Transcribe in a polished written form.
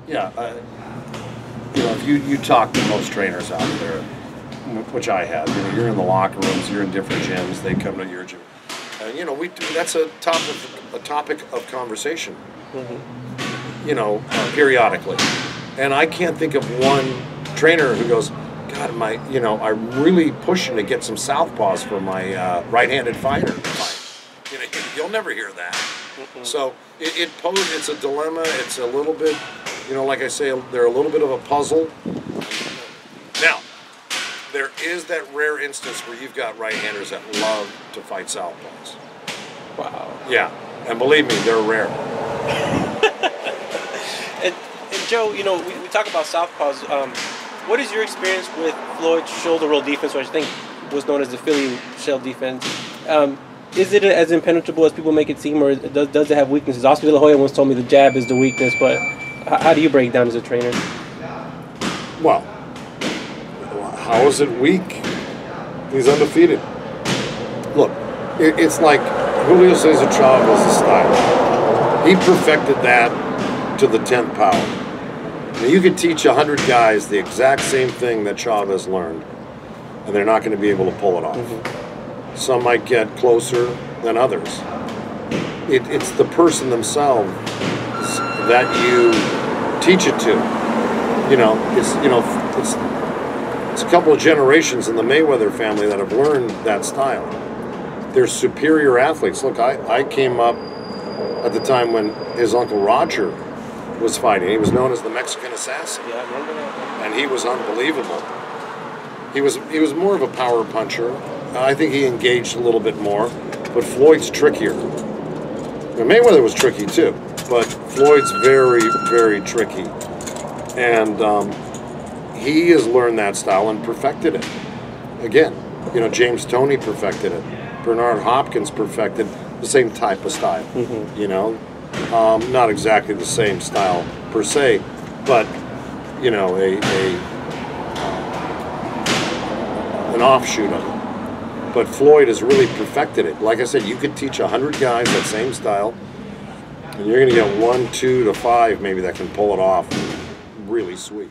Yeah, you know, if you talk to most trainers out there, which I have, you know, you're in the locker rooms, you're in different gyms, they come to your gym, and you know, that's a topic of conversation. You know, periodically, and I can't think of one trainer who goes, God, you know, I'm really pushing to get some southpaws for my right-handed fighter to fight. You know, you'll never hear that. So it's a dilemma. It's a little bit, you know, like I say, they're a little bit of a puzzle. Now, there is that rare instance where you've got right-handers that love to fight southpaws. Wow. Yeah, and believe me, they're rare. and Joe, you know, we talk about southpaws. What is your experience with Floyd's shoulder roll defense, which I think was known as the Philly shell defense? Is it as impenetrable as people make it seem, or does it have weaknesses? Oscar De La Hoya once told me the jab is the weakness, but how do you break it down as a trainer? Well, how is it weak? He's undefeated. Look, it's like Julio Cesar Chavez's style. He perfected that to the 10th power. Now, you could teach 100 guys the exact same thing that Chavez learned, and they're not going to be able to pull it off. Some might get closer than others. It's the person themselves that you teach it to. You know, it's a couple of generations in the Mayweather family that have learned that style. They're superior athletes. Look, I came up at the time when his uncle Roger was fighting. He was known as the Mexican Assassin. Yeah, I remember that. And he was unbelievable. He was more of a power puncher. I think he engaged a little bit more, but Floyd's trickier. Now, Mayweather was tricky too, but Floyd's very, very tricky. And he has learned that style and perfected it. Again, you know, James Toney perfected it. Bernard Hopkins perfected the same type of style. You know, not exactly the same style per se, but you know, an offshoot of it. But Floyd has really perfected it. Like I said, you could teach 100 guys that same style, and you're going to get 1, 2 to 5 maybe that can pull it off really sweet.